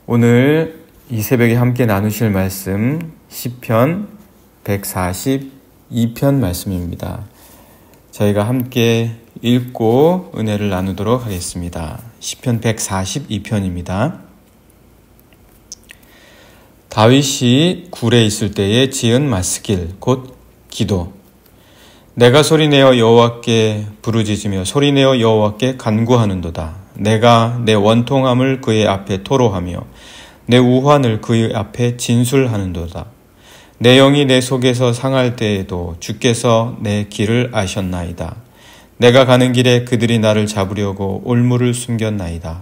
오늘 이 새벽에 함께 나누실 말씀 시편 142편 말씀입니다. 저희가 함께 읽고 은혜를 나누도록 하겠습니다. 시편 142편입니다. 다윗이 굴에 있을 때에 지은 마스길 곧 기도. 내가 소리내어 여호와께 부르짖으며 소리내어 여호와께 간구하는도다. 내가 내 원통함을 그의 앞에 토로하며 내 우환을 그의 앞에 진술하는도다. 내 영이 내 속에서 상할 때에도 주께서 내 길을 아셨나이다. 내가 가는 길에 그들이 나를 잡으려고 올무를 숨겼나이다.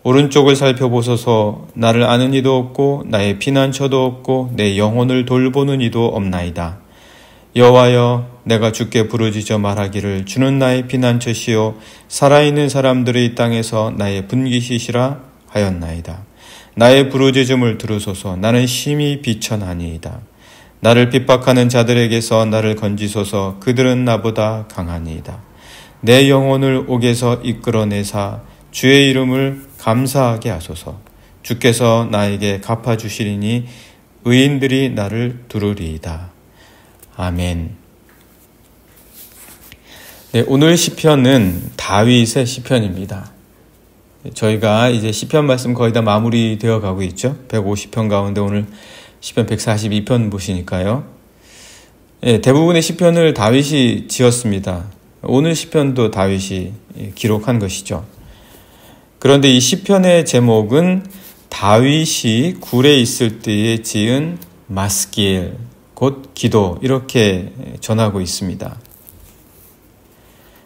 오른쪽을 살펴보소서. 나를 아는 이도 없고 나의 피난처도 없고 내 영혼을 돌보는 이도 없나이다. 여호와여, 내가 주께 부르짖어 말하기를 주는 나의 피난처시요 살아있는 사람들의 땅에서 나의 분깃이시라 하였나이다. 나의 부르짖음을 들으소서. 나는 심히 비천하니이다. 나를 핍박하는 자들에게서 나를 건지소서. 그들은 나보다 강하니이다. 내 영혼을 옥에서 이끌어내사 주의 이름을 감사하게 하소서. 주께서 나에게 갚아주시리니 의인들이 나를 두르리이다. 아멘. 네, 오늘 시편은 다윗의 시편입니다. 저희가 이제 시편 말씀 거의 다 마무리되어 가고 있죠. 150편 가운데 오늘 시편 142편 보시니까요. 네, 대부분의 시편을 다윗이 지었습니다. 오늘 시편도 다윗이 기록한 것이죠. 그런데 이 시편의 제목은 다윗이 굴에 있을 때에 지은 마스길 곧 기도, 이렇게 전하고 있습니다.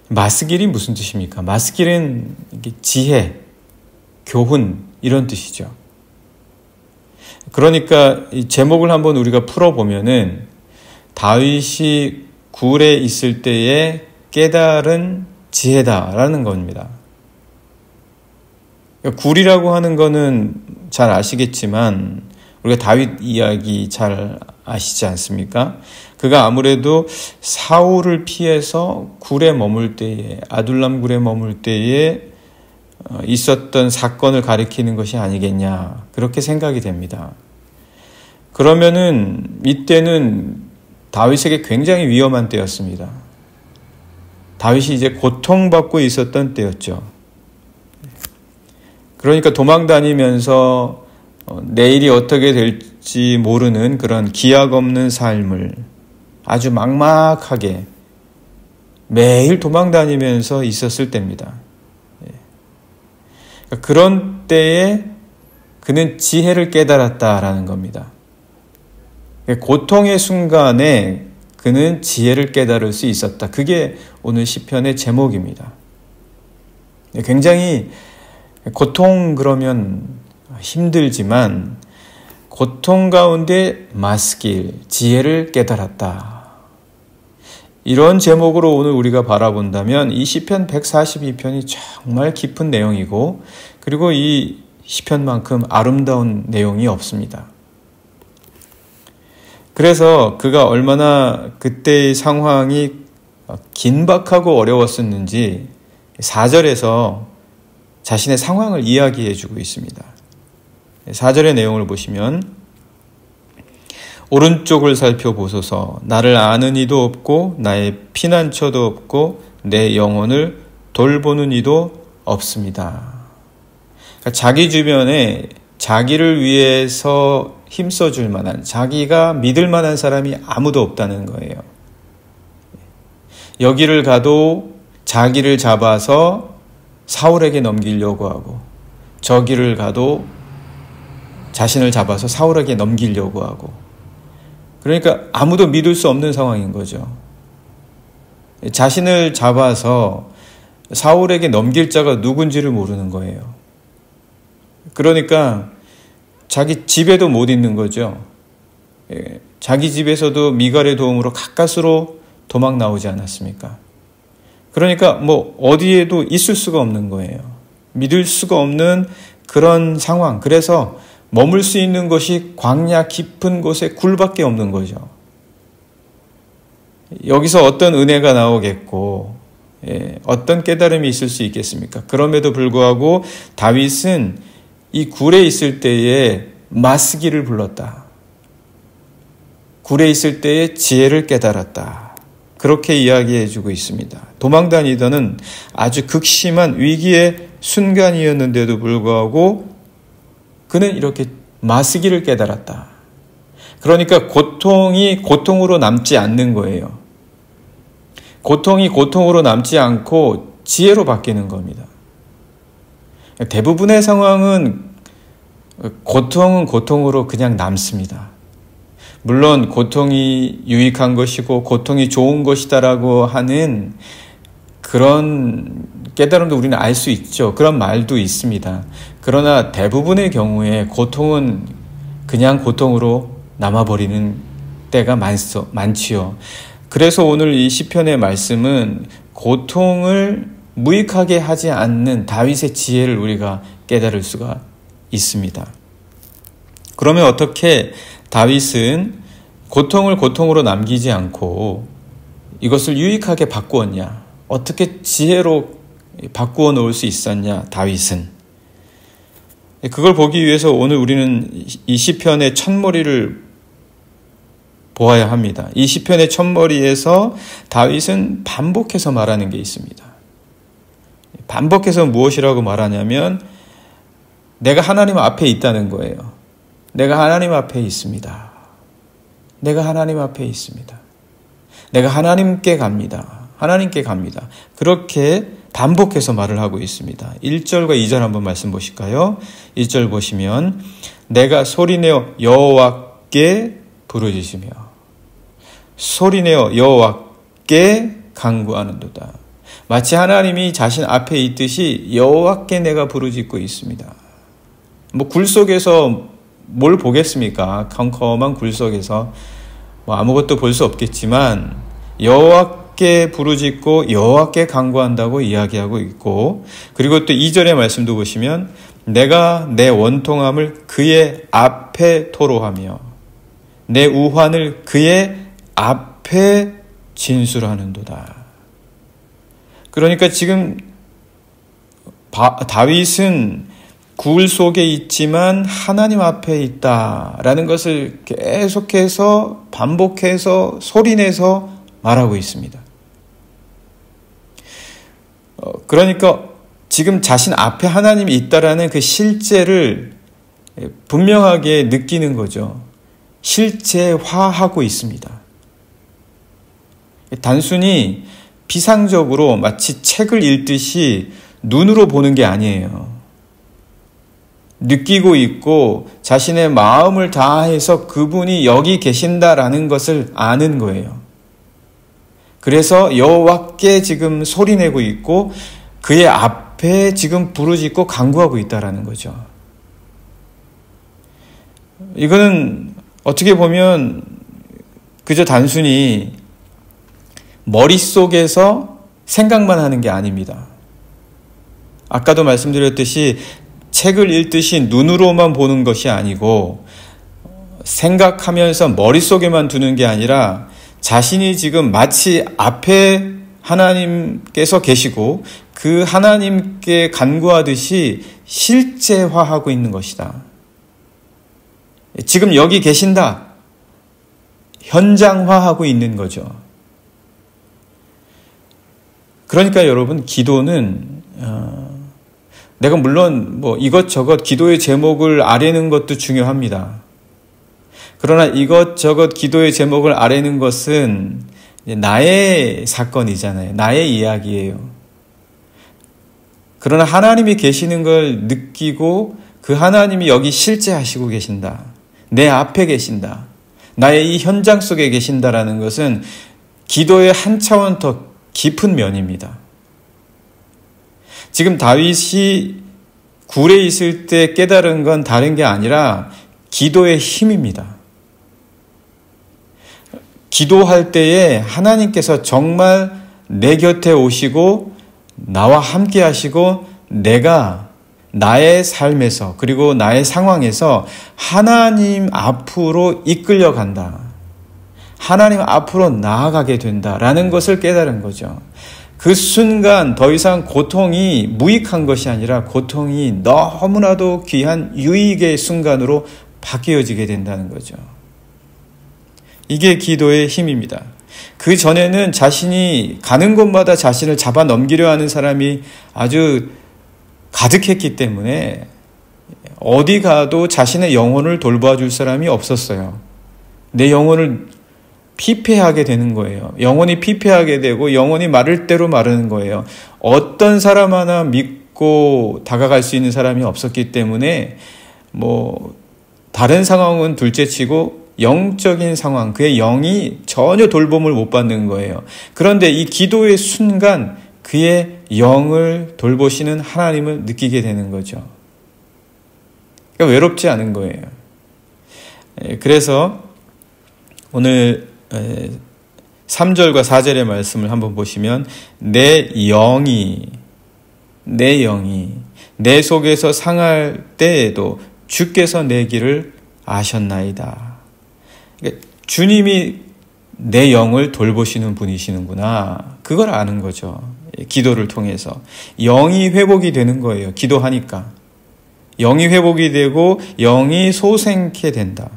마스길이 무슨 뜻입니까? 마스길은 지혜, 교훈, 이런 뜻이죠. 그러니까 이 제목을 한번 우리가 풀어보면은 다윗이 굴에 있을 때에 깨달은 지혜다라는 겁니다. 굴이라고 하는 거는 잘 아시겠지만 우리가 다윗 이야기 잘 아시지 않습니까? 그가 아무래도 사울을 피해서 굴에 머물 때에, 아둘람 굴에 머물 때에 있었던 사건을 가리키는 것이 아니겠냐, 그렇게 생각이 됩니다. 그러면은 이때는 다윗에게 굉장히 위험한 때였습니다. 다윗이 이제 고통받고 있었던 때였죠. 그러니까 도망 다니면서 내일이 어떻게 될지 모르는 그런 기약 없는 삶을 아주 막막하게 매일 도망 다니면서 있었을 때입니다. 그런 때에 그는 지혜를 깨달았다라는 겁니다. 고통의 순간에 그는 지혜를 깨달을 수 있었다. 그게 오늘 시편의 제목입니다. 굉장히 고통 그러면 힘들지만 고통 가운데 마스길, 지혜를 깨달았다. 이런 제목으로 오늘 우리가 바라본다면 이 시편 142편이 정말 깊은 내용이고, 그리고 이 시편만큼 아름다운 내용이 없습니다. 그래서 그가 얼마나 그때의 상황이 긴박하고 어려웠었는지 4절에서 자신의 상황을 이야기해 주고 있습니다. 4절의 내용을 보시면 오른쪽을 살펴보소서. 나를 아는 이도 없고 나의 피난처도 없고 내 영혼을 돌보는 이도 없습니다. 그러니까 자기 주변에 자기를 위해서 힘써줄 만한, 자기가 믿을 만한 사람이 아무도 없다는 거예요. 여기를 가도 자기를 잡아서 사울에게 넘기려고 하고, 저기를 가도 자신을 잡아서 사울에게 넘기려고 하고, 그러니까 아무도 믿을 수 없는 상황인 거죠. 자신을 잡아서 사울에게 넘길 자가 누군지를 모르는 거예요. 그러니까 자기 집에도 못 있는 거죠. 자기 집에서도 미갈의 도움으로 가까스로 도망 나오지 않았습니까? 그러니까 뭐 어디에도 있을 수가 없는 거예요. 믿을 수가 없는 그런 상황. 그래서 머물 수 있는 것이 광야 깊은 곳에 굴밖에 없는 거죠. 여기서 어떤 은혜가 나오겠고 어떤 깨달음이 있을 수 있겠습니까? 그럼에도 불구하고 다윗은 이 굴에 있을 때에 마스기를 불렀다. 굴에 있을 때에 지혜를 깨달았다. 그렇게 이야기해주고 있습니다. 도망다니더는 아주 극심한 위기의 순간이었는데도 불구하고 그는 이렇게 마스기를 깨달았다. 그러니까 고통이 고통으로 남지 않는 거예요. 고통이 고통으로 남지 않고 지혜로 바뀌는 겁니다. 대부분의 상황은 고통은 고통으로 그냥 남습니다. 물론 고통이 유익한 것이고 고통이 좋은 것이다라고 하는 그런 깨달음도 우리는 알 수 있죠. 그런 말도 있습니다. 그러나 대부분의 경우에 고통은 그냥 고통으로 남아버리는 때가 많지요. 그래서 오늘 이 시편의 말씀은 고통을 무익하게 하지 않는 다윗의 지혜를 우리가 깨달을 수가 있습니다. 그러면 어떻게 다윗은 고통을 고통으로 남기지 않고 이것을 유익하게 바꾸었냐? 어떻게 지혜로 바꾸어 놓을 수 있었냐? 다윗은. 그걸 보기 위해서 오늘 우리는 이 시편의 첫머리를 보아야 합니다. 이 시편의 첫머리에서 다윗은 반복해서 말하는 게 있습니다. 반복해서 무엇이라고 말하냐면 내가 하나님 앞에 있다는 거예요. 내가 하나님 앞에 있습니다. 내가 하나님 앞에 있습니다. 내가 하나님께 갑니다. 하나님께 갑니다. 그렇게 반복해서 말을 하고 있습니다. 1절과 2절 한번 말씀 보실까요? 1절 보시면 내가 소리내어 여호와께 부르짖으며 소리내어 여호와께 간구하는도다. 마치 하나님이 자신 앞에 있듯이 여호와께 내가 부르짖고 있습니다. 굴 속에서 뭘 보겠습니까? 컴컴한 굴 속에서 아무것도 볼 수 없겠지만 여호와께 부르짖고 여호와께 간구한다고 이야기하고 있고, 그리고 또 2절의 말씀도 보시면 내가 내 원통함을 그의 앞에 토로하며 내 우환을 그의 앞에 진술하는도다. 그러니까 지금 다윗은 굴 속에 있지만 하나님 앞에 있다라는 것을 계속해서 반복해서 소리내서 말하고 있습니다. 그러니까 지금 자신 앞에 하나님이 있다라는 그 실제를 분명하게 느끼는 거죠. 실제화하고 있습니다. 단순히 비상적으로 마치 책을 읽듯이 눈으로 보는 게 아니에요. 느끼고 있고 자신의 마음을 다해서 그분이 여기 계신다라는 것을 아는 거예요. 그래서 여호와께 지금 소리내고 있고 그의 앞에 지금 부르짖고 간구하고 있다라는 거죠. 이거는 어떻게 보면 그저 단순히 머릿속에서 생각만 하는 게 아닙니다. 아까도 말씀드렸듯이 책을 읽듯이 눈으로만 보는 것이 아니고 생각하면서 머릿속에만 두는 게 아니라 자신이 지금 마치 앞에 하나님께서 계시고 그 하나님께 간구하듯이 실제화하고 있는 것이다. 지금 여기 계신다. 현장화하고 있는 거죠. 그러니까 여러분, 기도는 내가 물론 이것저것 기도의 제목을 아뢰는 것도 중요합니다. 그러나 이것저것 기도의 제목을 아뢰는 것은 나의 사건이잖아요. 나의 이야기예요. 그러나 하나님이 계시는 걸 느끼고 그 하나님이 여기 실제하시고 계신다. 내 앞에 계신다. 나의 이 현장 속에 계신다라는 것은 기도의 한 차원 더 깊은 면입니다. 지금 다윗이 굴에 있을 때 깨달은 건 다른 게 아니라 기도의 힘입니다. 기도할 때에 하나님께서 정말 내 곁에 오시고 나와 함께 하시고 내가 나의 삶에서 그리고 나의 상황에서 하나님 앞으로 이끌려 간다. 하나님 앞으로 나아가게 된다라는 것을 깨달은 거죠. 그 순간 더 이상 고통이 무익한 것이 아니라 고통이 너무나도 귀한 유익의 순간으로 바뀌어지게 된다는 거죠. 이게 기도의 힘입니다. 그 전에는 자신이 가는 곳마다 자신을 잡아 넘기려 하는 사람이 아주 가득했기 때문에 어디 가도 자신의 영혼을 돌봐줄 사람이 없었어요. 내 영혼을 피폐하게 되는 거예요. 영혼이 피폐하게 되고 영혼이 마를 대로 마르는 거예요. 어떤 사람 하나 믿고 다가갈 수 있는 사람이 없었기 때문에 다른 상황은 둘째치고 영적인 상황, 그의 영이 전혀 돌봄을 못 받는 거예요. 그런데 이 기도의 순간 그의 영을 돌보시는 하나님을 느끼게 되는 거죠. 그러니까 외롭지 않은 거예요. 그래서 오늘 3절과 4절의 말씀을 한번 보시면 내 영이 내 속에서 상할 때에도 주께서 내 길을 아셨나이다. 그러니까 주님이 내 영을 돌보시는 분이시는구나. 그걸 아는 거죠. 기도를 통해서. 영이 회복이 되는 거예요. 기도하니까. 영이 회복이 되고 영이 소생케 된다.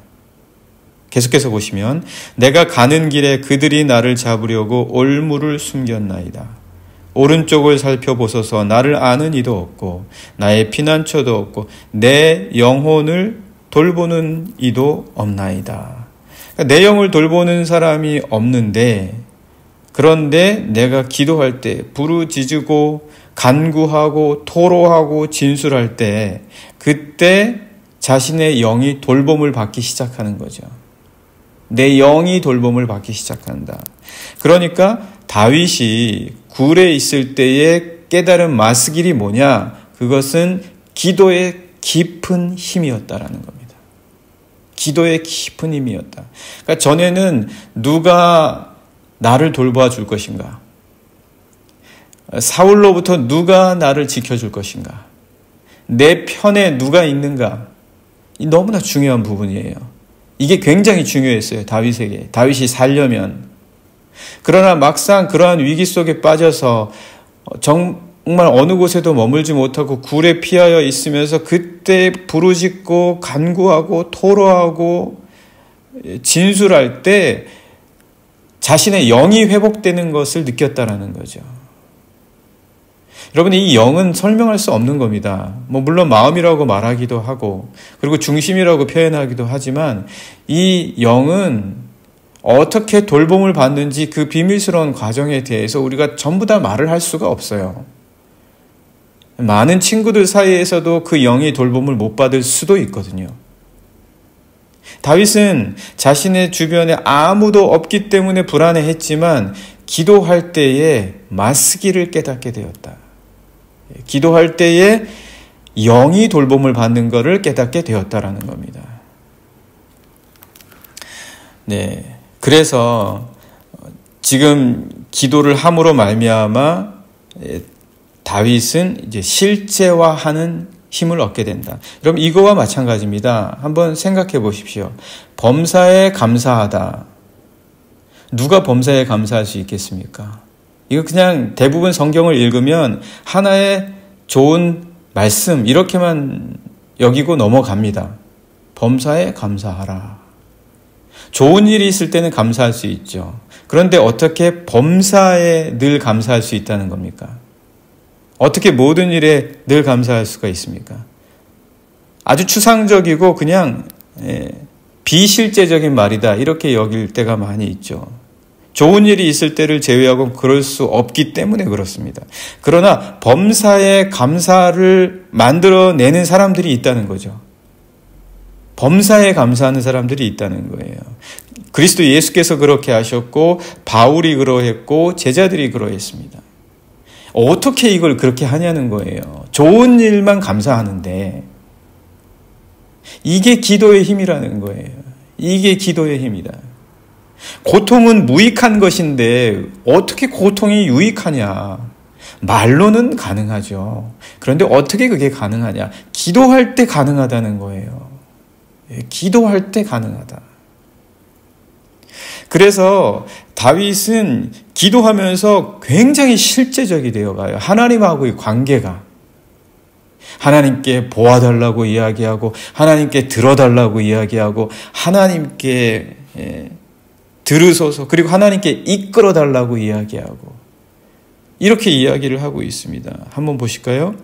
계속해서 보시면 내가 가는 길에 그들이 나를 잡으려고 올무를 숨겼나이다. 오른쪽을 살펴보소서. 나를 아는 이도 없고 나의 피난처도 없고 내 영혼을 돌보는 이도 없나이다. 그러니까 내 영을 돌보는 사람이 없는데, 그런데 내가 기도할 때 부르짖고 간구하고 토로하고 진술할 때 그때 자신의 영이 돌봄을 받기 시작하는 거죠. 내 영이 돌봄을 받기 시작한다. 그러니까 다윗이 굴에 있을 때의 깨달은 마스길이 뭐냐? 그것은 기도의 깊은 힘이었다라는 겁니다. 기도의 깊은 힘이었다. 그러니까 전에는 누가 나를 돌봐줄 것인가? 사울로부터 누가 나를 지켜줄 것인가? 내 편에 누가 있는가? 이 너무나 중요한 부분이에요. 이게 굉장히 중요했어요. 다윗에게. 다윗이 살려면. 그러나 막상 그러한 위기 속에 빠져서 정말 어느 곳에도 머물지 못하고 굴에 피하여 있으면서 그때 부르짖고 간구하고 토로하고 진술할 때 자신의 영이 회복되는 것을 느꼈다라는 거죠. 여러분, 이 영은 설명할 수 없는 겁니다. 물론 마음이라고 말하기도 하고 그리고 중심이라고 표현하기도 하지만 이 영은 어떻게 돌봄을 받는지 그 비밀스러운 과정에 대해서 우리가 전부 다 말을 할 수가 없어요. 많은 친구들 사이에서도 그 영이 돌봄을 못 받을 수도 있거든요. 다윗은 자신의 주변에 아무도 없기 때문에 불안해했지만 기도할 때에 마스기를 깨닫게 되었다. 기도할 때에 영이 돌봄을 받는 것을 깨닫게 되었다라는 겁니다. 네, 그래서 지금 기도를 함으로 말미암아 다윗은 이제 실제화하는 힘을 얻게 된다. 여러분, 이거와 마찬가지입니다. 한번 생각해 보십시오. 범사에 감사하다. 누가 범사에 감사할 수 있겠습니까? 이거 그냥 대부분 성경을 읽으면 하나의 좋은 말씀 이렇게만 여기고 넘어갑니다. 범사에 감사하라. 좋은 일이 있을 때는 감사할 수 있죠. 그런데 어떻게 범사에 늘 감사할 수 있다는 겁니까? 어떻게 모든 일에 늘 감사할 수가 있습니까? 아주 추상적이고 그냥 비실제적인 말이다 이렇게 여길 때가 많이 있죠. 좋은 일이 있을 때를 제외하고 그럴 수 없기 때문에 그렇습니다. 그러나 범사에 감사를 만들어내는 사람들이 있다는 거죠. 범사에 감사하는 사람들이 있다는 거예요. 그리스도 예수께서 그렇게 하셨고 바울이 그러했고 제자들이 그러했습니다. 어떻게 이걸 그렇게 하냐는 거예요. 좋은 일만 감사하는데 이게 기도의 힘이라는 거예요. 이게 기도의 힘이다. 고통은 무익한 것인데 어떻게 고통이 유익하냐? 말로는 가능하죠. 그런데 어떻게 그게 가능하냐? 기도할 때 가능하다는 거예요. 기도할 때 가능하다. 그래서 다윗은 기도하면서 굉장히 실제적이 되어가요. 하나님하고의 관계가. 하나님께 보아달라고 이야기하고 하나님께 들어달라고 이야기하고 하나님께 들으소서 그리고 하나님께 이끌어달라고 이야기하고 이렇게 이야기를 하고 있습니다. 한번 보실까요?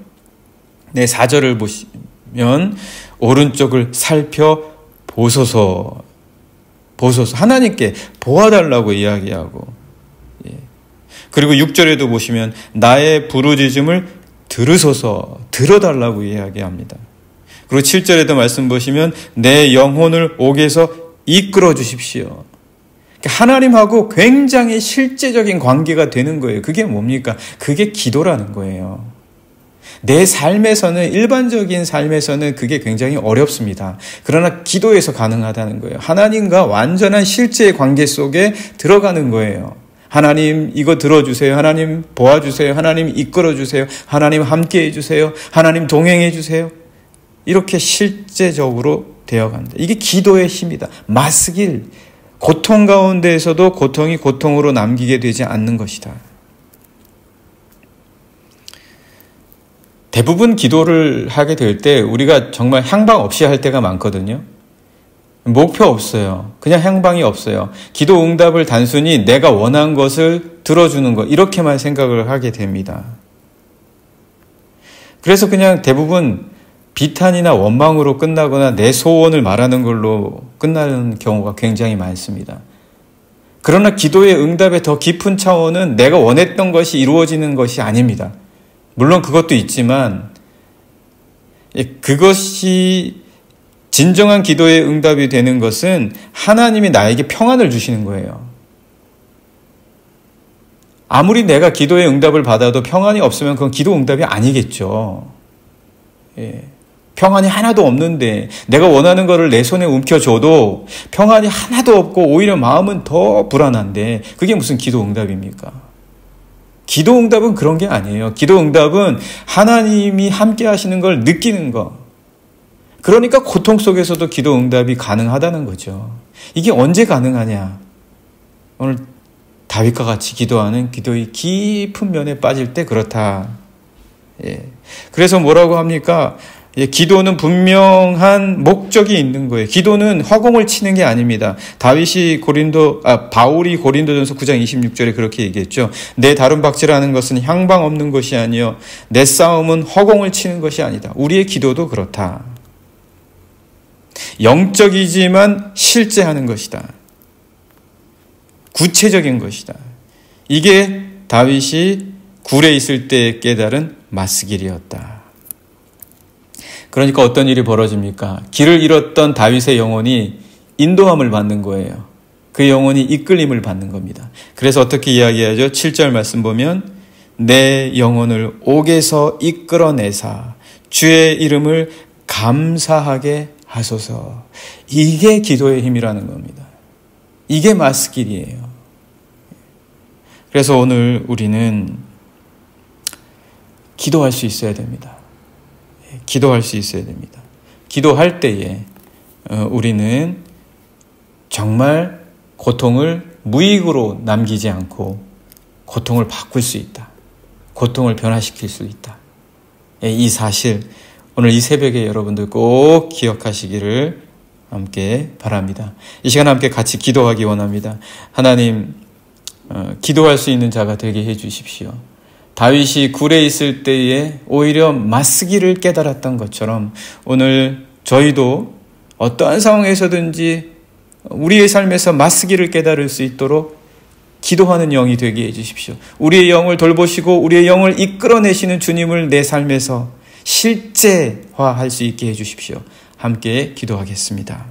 네, 4절을 보시면 오른쪽을 살펴보소서 하나님께 보아달라고 이야기하고 그리고 6절에도 보시면 나의 부르짖음을 들어달라고 이야기합니다. 그리고 7절에도 말씀 보시면 내 영혼을 옥에서 이끌어 주십시오. 하나님하고 굉장히 실제적인 관계가 되는 거예요. 그게 뭡니까? 그게 기도라는 거예요. 내 삶에서는, 일반적인 삶에서는 그게 굉장히 어렵습니다. 그러나 기도에서 가능하다는 거예요. 하나님과 완전한 실제의 관계 속에 들어가는 거예요. 하나님 이거 들어주세요. 하나님 보아주세요. 하나님 이끌어주세요. 하나님 함께해 주세요. 하나님 동행해 주세요. 이렇게 실제적으로 되어간다. 이게 기도의 힘이다. 맞쓰길. 고통 가운데에서도 고통이 고통으로 남기게 되지 않는 것이다. 대부분 기도를 하게 될 때 우리가 정말 향방 없이 할 때가 많거든요. 목표 없어요. 그냥 향방이 없어요. 기도 응답을 단순히 내가 원한 것을 들어주는 것 이렇게만 생각을 하게 됩니다. 그래서 그냥 대부분 비탄이나 원망으로 끝나거나 내 소원을 말하는 걸로 끝나는 경우가 굉장히 많습니다. 그러나 기도의 응답의 더 깊은 차원은 내가 원했던 것이 이루어지는 것이 아닙니다. 물론 그것도 있지만 그것이 진정한 기도의 응답이 되는 것은 하나님이 나에게 평안을 주시는 거예요. 아무리 내가 기도의 응답을 받아도 평안이 없으면 그건 기도 응답이 아니겠죠. 평안이 하나도 없는데 내가 원하는 것을 내 손에 움켜줘도 평안이 하나도 없고 오히려 마음은 더 불안한데 그게 무슨 기도 응답입니까? 기도 응답은 그런 게 아니에요. 기도 응답은 하나님이 함께 하시는 걸 느끼는 거. 그러니까 고통 속에서도 기도 응답이 가능하다는 거죠. 이게 언제 가능하냐? 오늘 다윗과 같이 기도하는 기도의 깊은 면에 빠질 때 그렇다. 그래서 뭐라고 합니까? 기도는 분명한 목적이 있는 거예요. 기도는 허공을 치는 게 아닙니다. 바울이 고린도전서 9장 26절에 그렇게 얘기했죠. 내 다른 박질하는 것은 향방 없는 것이 아니요 내 싸움은 허공을 치는 것이 아니다. 우리의 기도도 그렇다. 영적이지만 실제하는 것이다. 구체적인 것이다. 이게 다윗이 굴에 있을 때 깨달은 맞쓰길이었다. 그러니까 어떤 일이 벌어집니까? 길을 잃었던 다윗의 영혼이 인도함을 받는 거예요. 그 영혼이 이끌림을 받는 겁니다. 그래서 어떻게 이야기하죠? 7절 말씀 보면 내 영혼을 옥에서 이끌어내사 주의 이름을 감사하게 하소서. 이게 기도의 힘이라는 겁니다. 이게 맞쓰길이에요. 그래서 오늘 우리는 기도할 수 있어야 됩니다. 기도할 수 있어야 됩니다. 기도할 때에 우리는 정말 고통을 무익으로 남기지 않고 고통을 바꿀 수 있다. 고통을 변화시킬 수 있다. 이 사실 오늘 이 새벽에 여러분들 꼭 기억하시기를 함께 바랍니다. 이 시간 함께 같이 기도하기 원합니다. 하나님, 기도할 수 있는 자가 되게 해 주십시오. 다윗이 굴에 있을 때에 오히려 맞쓰기를 깨달았던 것처럼 오늘 저희도 어떠한 상황에서든지 우리의 삶에서 맞쓰기를 깨달을 수 있도록 기도하는 영이 되게 해주십시오. 우리의 영을 돌보시고 우리의 영을 이끌어내시는 주님을 내 삶에서 실제화할 수 있게 해주십시오. 함께 기도하겠습니다.